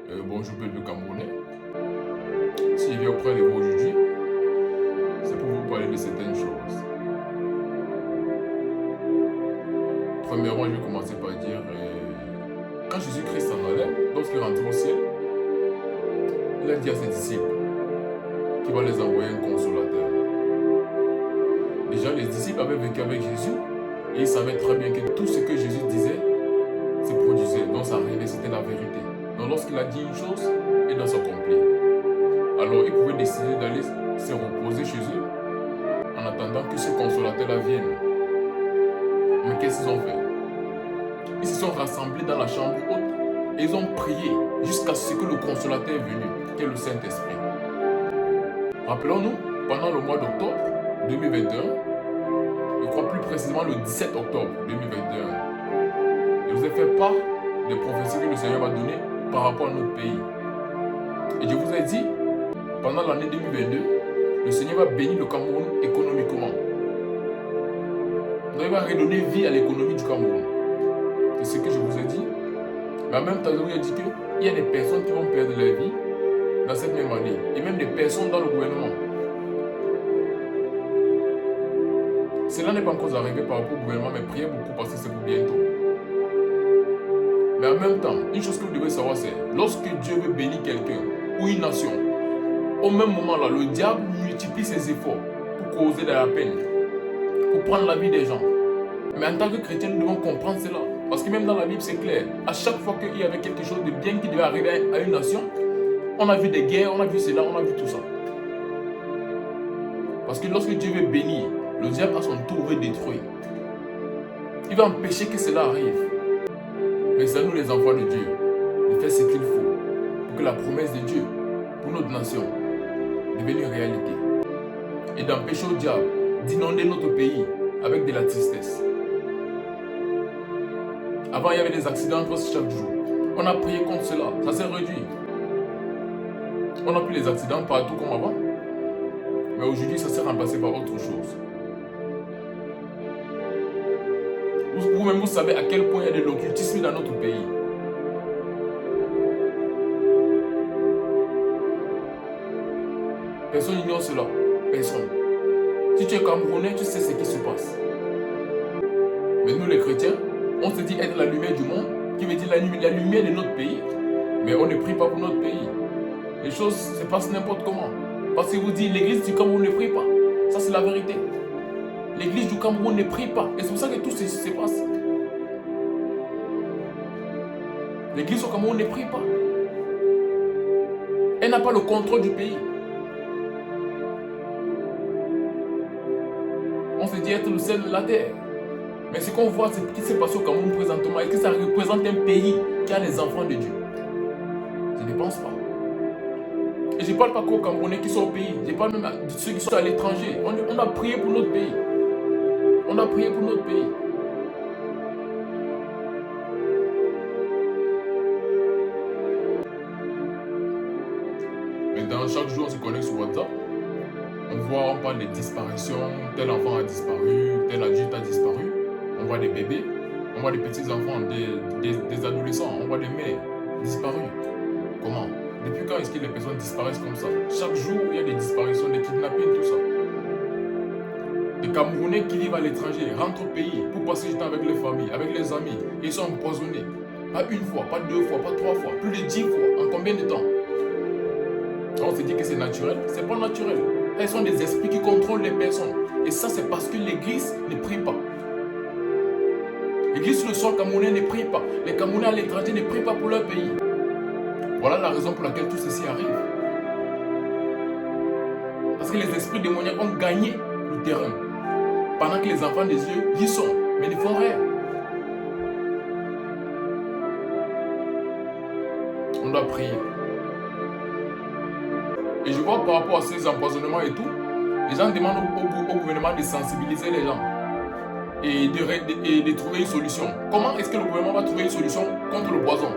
Bonjour peuple camerounais. Si je viens auprès de vous aujourd'hui, c'est pour vous parler de certaines choses. Premièrement, je vais commencer par dire, quand Jésus-Christ s'en allait, lorsqu'il rentrait au ciel, il a dit à ses disciples qu'il va les envoyer un consolateur. Déjà, les disciples avaient vécu avec Jésus et ils savaient très bien que tout ce que Jésus disait se produisait. Donc ça arrivait, c'était la vérité. Donc lorsqu'il a dit une chose, il doit s'accomplir. Alors ils pouvaient décider d'aller se reposer chez eux en attendant que ce consolateur-là vienne. Mais qu'est-ce qu'ils ont fait? Ils se sont rassemblés dans la chambre haute et ils ont prié jusqu'à ce que le consolateur est venu, qui est le Saint-Esprit. Rappelons-nous, pendant le mois d'octobre 2021, je crois plus précisément le 17 octobre 2021, je vous ai fait part des prophéties que le Seigneur m'a données par rapport à notre pays. Et je vous ai dit, pendant l'année 2022, le Seigneur va bénir le Cameroun économiquement. Donc il va redonner vie à l'économie du Cameroun. C'est ce que je vous ai dit. Mais en même temps, je vous ai dit qu'il y a des personnes qui vont perdre leur vie dans cette même année. Et même des personnes dans le gouvernement. Cela n'est pas encore arrivé par rapport au gouvernement, mais priez beaucoup parce que c'est pour bientôt. Mais en même temps, une chose que vous devez savoir, c'est lorsque Dieu veut bénir quelqu'un ou une nation, au même moment là, le diable multiplie ses efforts pour causer de la peine, pour prendre la vie des gens. Mais en tant que chrétien, nous devons comprendre cela. Parce que même dans la Bible, c'est clair. À chaque fois qu'il y avait quelque chose de bien qui devait arriver à une nation, on a vu des guerres, on a vu cela, on a vu tout ça. Parce que lorsque Dieu veut bénir, le diable à son tour veut détruire. Il va empêcher que cela arrive. Mais c'est à nous les enfants de Dieu de faire ce qu'il faut pour que la promesse de Dieu pour notre nation devienne une réalité. Et d'empêcher au diable d'inonder notre pays avec de la tristesse. Avant, il y avait des accidents presque chaque jour. On a prié contre cela, ça s'est réduit. On n'a plus les accidents partout comme avant. Mais aujourd'hui, ça s'est remplacé par autre chose. Vous-même, vous savez à quel point il y a de l'occultisme dans notre pays. Personne n'ignore cela. Personne. Si tu es Camerounais, tu sais ce qui se passe. Mais nous, les chrétiens, on se dit être la lumière du monde, qui veut dire la lumière de notre pays. Mais on ne prie pas pour notre pays. Les choses se passent n'importe comment. Parce que vous dites, l'église du Cameroun ne prie pas. Ça, c'est la vérité. L'église du Cameroun ne prie pas. Et c'est pour ça que tout ceci se passe. L'église au Cameroun ne prie pas. Elle n'a pas le contrôle du pays. On se dit être le sel de la terre. Mais ce qu'on voit, c'est ce qui s'est passé au Cameroun présentement. Est-ce que ça représente un pays qui a les enfants de Dieu? Je ne pense pas. Et je ne parle pas qu'aux Camerounais qui sont au pays. Je parle même de ceux qui sont à l'étranger. On a prié pour notre pays. On a prié pour notre pays. Maintenant, chaque jour, on se connecte sur WhatsApp. On parle des disparitions. Tel enfant a disparu, tel adulte a disparu. On voit des bébés, on voit des petits-enfants, des adolescents, on voit des mères disparues. Comment? Depuis quand est-ce que les personnes disparaissent comme ça? Chaque jour, il y a des disparitions, des kidnappings, tout ça. Des Camerounais qui vivent à l'étranger rentrent au pays pour passer du temps avec les familles, avec les amis. Ils sont empoisonnés. Pas une fois, pas deux fois, pas trois fois, plus de 10 fois. En combien de temps? On se dit que c'est naturel. C'est pas naturel. Elles sont des esprits qui contrôlent les personnes. Et ça, c'est parce que l'église ne prie pas. L'église sur le sol camerounais ne prie pas. Les Camerounais à l'étranger ne prient pas pour leur pays. Voilà la raison pour laquelle tout ceci arrive. Parce que les esprits démoniaques ont gagné le terrain. Pendant que les enfants des yeux y sont. Mais ils ne font rien. On doit prier. Et je vois par rapport à ces empoisonnements et tout, les gens demandent au gouvernement de sensibiliser les gens. Et de trouver une solution. Comment est-ce que le gouvernement va trouver une solution contre le poison?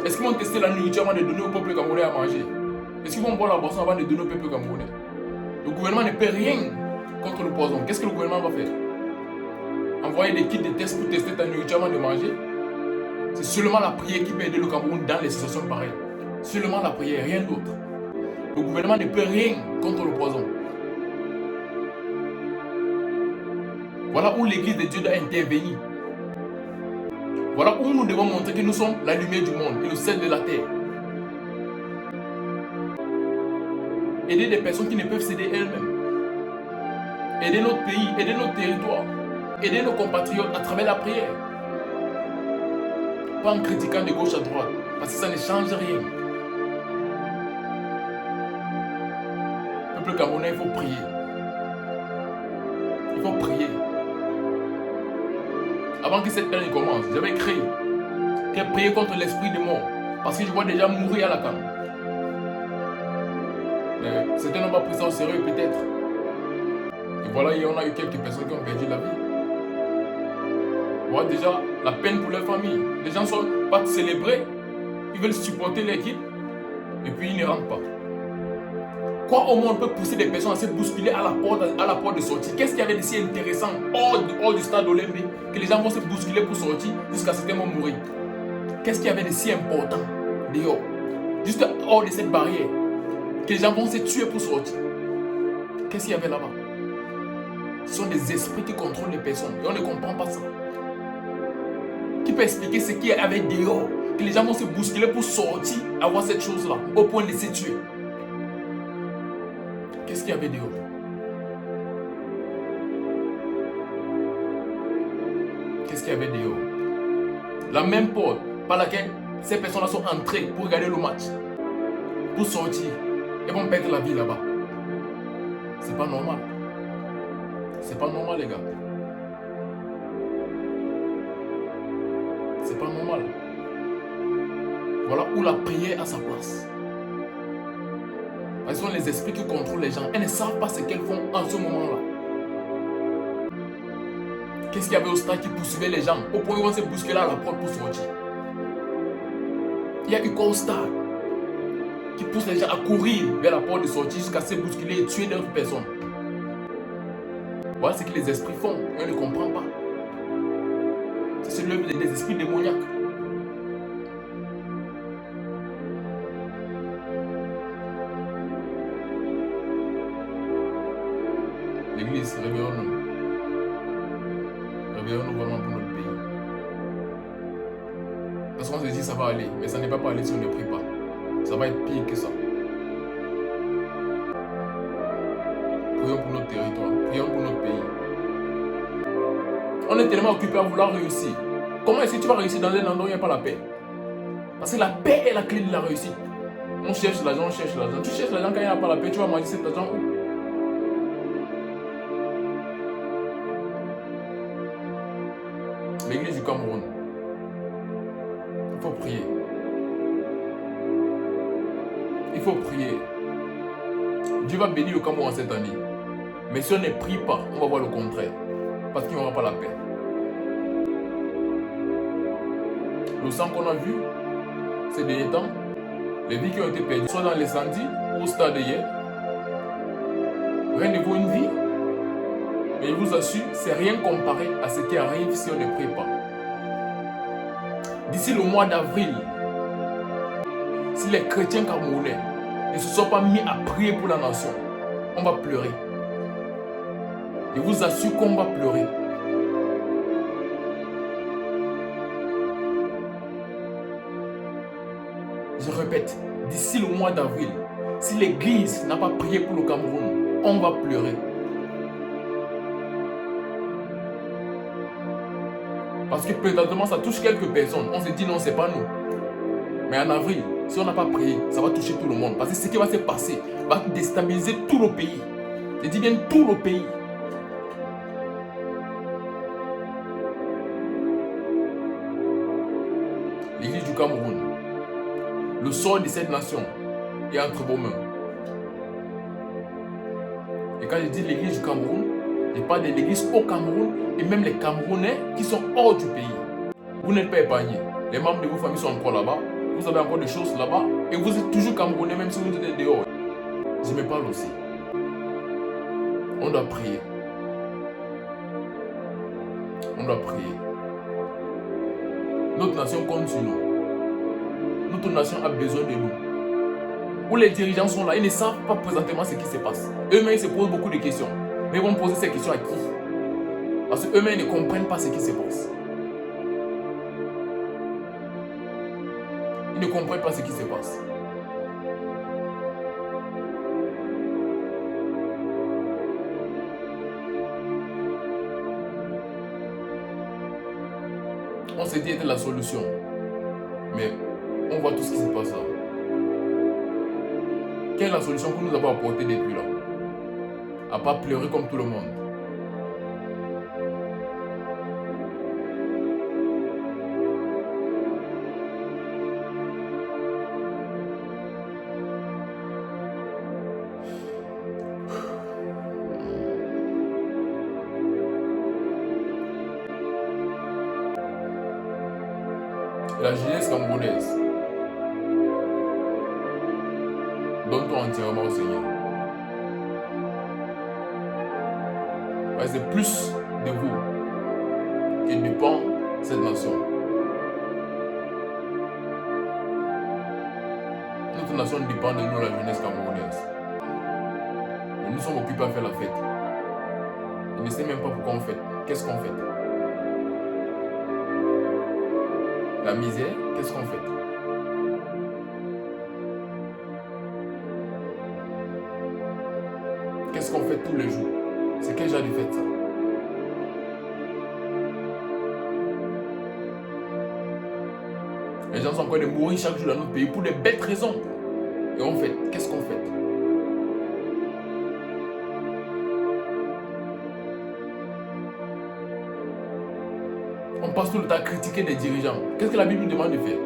Est-ce qu'ils vont tester la nourriture avant de donner au peuple camerounais à manger? Est-ce qu'ils vont boire la boisson avant de donner au peuple camerounais? Le gouvernement ne peut rien contre le poison. Qu'est-ce que le gouvernement va faire? Envoyer des kits de tests pour tester ta nourriture avant de manger? C'est seulement la prière qui peut aider le Cameroun dans les situations pareilles. Seulement la prière, rien d'autre. Le gouvernement ne peut rien contre le poison. Voilà où l'église de Dieu doit intervenir. Voilà où nous devons montrer que nous sommes la lumière du monde et le sel de la terre. Aider des personnes qui ne peuvent s'aider elles-mêmes. Aider notre pays, aider notre territoire. Aider nos compatriotes à travers la prière. Pas en critiquant de gauche à droite, parce que ça ne change rien. Peuple camerounais, il faut prier. Il faut prier. Avant que cette année commence, j'avais écrit qu'elle priait contre l'esprit de mort. Parce que je vois déjà mourir à la canne. Mais certains n'ont pas pris ça au sérieux peut-être. Et voilà, on a eu quelques personnes qui ont perdu la vie. Voilà déjà la peine pour leur famille. Les gens sont pas célébrés. Ils veulent supporter l'équipe. Et puis ils ne rentrent pas. Quoi au monde peut pousser des personnes à se bousculer à la porte de sortie? Qu'est-ce qu'il y avait de si intéressant hors du stade olympique que les gens vont se bousculer pour sortir jusqu'à ce qu'ils vont mourir? Qu'est-ce qu'il y avait de si important dehors? Juste hors de cette barrière que les gens vont se tuer pour sortir. Qu'est-ce qu'il y avait là-bas? Ce sont des esprits qui contrôlent les personnes et on ne comprend pas ça. Qui peut expliquer ce qu'il y avait dehors? Que les gens vont se bousculer pour sortir, avoir cette chose-là, au point de se tuer. Qu'est-ce qu'il y avait dehors? Qu'est-ce qu'il y avait dehors? La même porte par laquelle ces personnes-là sont entrées pour regarder le match, pour sortir, et vont perdre la vie là-bas. C'est pas normal. C'est pas normal, les gars. C'est pas normal. Voilà où la prière a sa place. Ce sont les esprits qui contrôlent les gens. Elles ne savent pas ce qu'elles font en ce moment-là. Qu'est-ce qu'il y avait au stade qui poursuivait les gens au point où ils vont se bousculer à la porte pour sortir? Il y a eu quoi au stade qui pousse les gens à courir vers la porte de sortie jusqu'à se bousculer et tuer d'autres personnes? Voilà ce que les esprits font. On ne comprend pas. C'est l'œuvre des esprits démoniaques. L'église, réveillons-nous. Réveillons-nous vraiment pour notre pays. Parce qu'on se dit ça va aller, mais ça n'est pas aller si on ne prie pas. Ça va être pire que ça. Prions pour notre territoire, prions pour notre pays. On est tellement occupé à vouloir réussir. Comment est-ce que tu vas réussir dans un endroit où il n'y a pas la paix? Parce que la paix est la clé de la réussite. On cherche l'argent, on cherche l'argent. Tu cherches l'argent quand il n'y a pas la paix, tu vas manger cet argent où? L'église du Cameroun. Il faut prier. Il faut prier. Dieu va bénir le Cameroun cette année. Mais si on ne prie pas, on va voir le contraire. Parce qu'il n'y aura pas la paix. Le sang qu'on a vu ces derniers temps, les vies qui ont été perdues, soit dans l'incendie ou au stade hier, rien ne vaut une vie. Mais je vous assure, c'est rien comparé à ce qui arrive si on ne prie pas. D'ici le mois d'avril, si les chrétiens camerounais ne se sont pas mis à prier pour la nation, on va pleurer. Je vous assure qu'on va pleurer. Je répète, d'ici le mois d'avril, si l'église n'a pas prié pour le Cameroun, on va pleurer. Parce que présentement, ça touche quelques personnes. On se dit non, c'est pas nous. Mais en avril, si on n'a pas prié, ça va toucher tout le monde. Parce que ce qui va se passer va déstabiliser tout le pays. Je dis bien tout le pays. L'église du Cameroun, le sort de cette nation est entre vos mains. Et quand je dis l'église du Cameroun, je parle de l'église au Cameroun et même les Camerounais qui sont hors du pays. Vous n'êtes pas épargnés. Les membres de vos familles sont encore là-bas. Vous avez encore des choses là-bas. Et vous êtes toujours Camerounais même si vous êtes dehors. Je me parle aussi. On doit prier. On doit prier. Notre nation compte sur nous. Notre nation a besoin de nous. où les dirigeants sont là, ils ne savent pas présentement ce qui se passe. Eux-mêmes, ils se posent beaucoup de questions. Mais ils vont poser ces questions à qui? Parce qu'eux-mêmes ne comprennent pas ce qui se passe. Ils ne comprennent pas ce qui se passe. On s'est dit était la solution. Mais on voit tout ce qui se passe là. Quelle est la solution que nous avons apportée depuis là? À part pleurer comme tout le monde. La jeunesse camerounaise, donne-toi entièrement au Seigneur. Ouais, c'est plus de vous que dépend cette nation. Notre nation dépend de nous, la jeunesse camerounaise. Mais nous sommes occupés à faire la fête. On ne sait même pas pourquoi on fait. Qu'est-ce qu'on fait? La misère, qu'est-ce qu'on fait? Qu'est-ce qu'on fait tous les jours? C'est quel genre de fête ça? Les gens sont en train de mourir chaque jour dans notre pays pour des bêtes raisons. Et on fait, qu'est-ce qu'on fait? On passe tout le temps à critiquer des dirigeants. Qu'est-ce que la Bible nous demande de faire?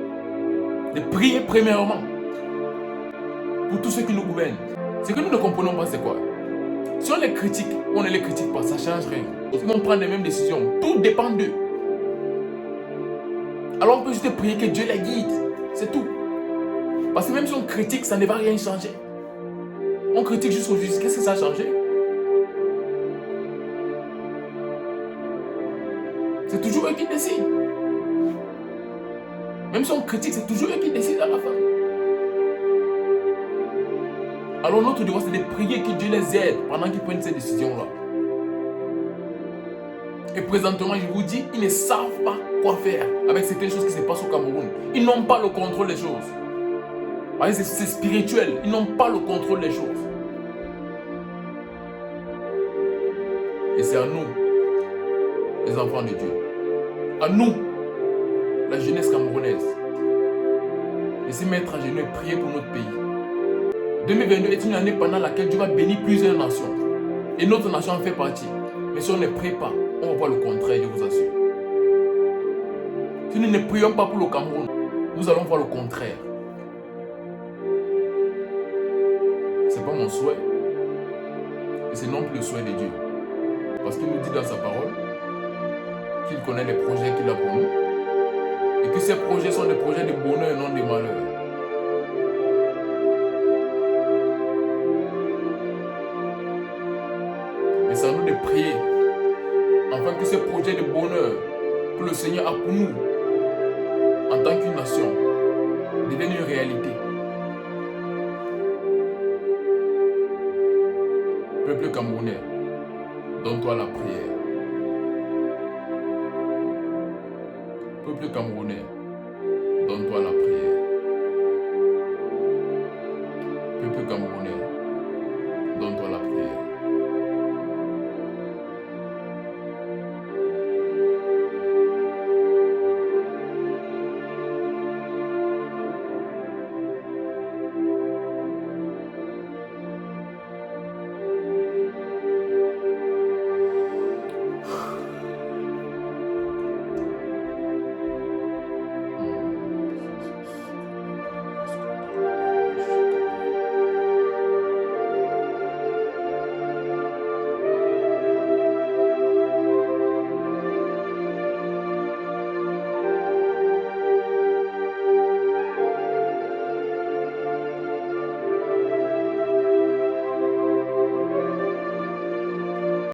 De prier premièrement pour tous ceux qui nous gouvernent. Ce que nous ne comprenons pas, c'est quoi? Si on les critique ou on ne les critique pas, ça ne change rien. Ils vont prendre les mêmes décisions. Tout dépend d'eux. Alors on peut juste prier que Dieu les guide. C'est tout. Parce que même si on critique, ça ne va rien changer. On critique jusqu'au juste. Qu'est-ce que ça a changé? C'est toujours eux qui décident. Même si on critique, c'est toujours eux qui décident à la fin. Alors notre devoir, c'est de prier que Dieu les aide pendant qu'ils prennent ces décisions-là. Et présentement, je vous dis, ils ne savent pas quoi faire avec certaines choses qui se passent au Cameroun. Ils n'ont pas le contrôle des choses. C'est spirituel. Ils n'ont pas le contrôle des choses. Et c'est à nous, les enfants de Dieu, à nous, la jeunesse camerounaise, de se mettre à genoux et prier pour notre pays. 2022 est une année pendant laquelle Dieu va bénir plusieurs nations. Et notre nation en fait partie. Mais si on ne prie pas, on va voir le contraire, je vous assure. Si nous ne prions pas pour le Cameroun, nous allons voir le contraire. Ce n'est pas mon souhait. Et c'est non plus le souhait de Dieu. Parce qu'il nous dit dans sa parole qu'il connaît les projets qu'il a pour nous. Et que ces projets sont des projets de bonheur et non de malheur. Et c'est à nous de prier afin que ce projet de bonheur que le Seigneur a pour nous en tant qu'une nation devienne une réalité. Peuple camerounais, donne-toi la prière. Peuple camerounais, donne-toi la prière.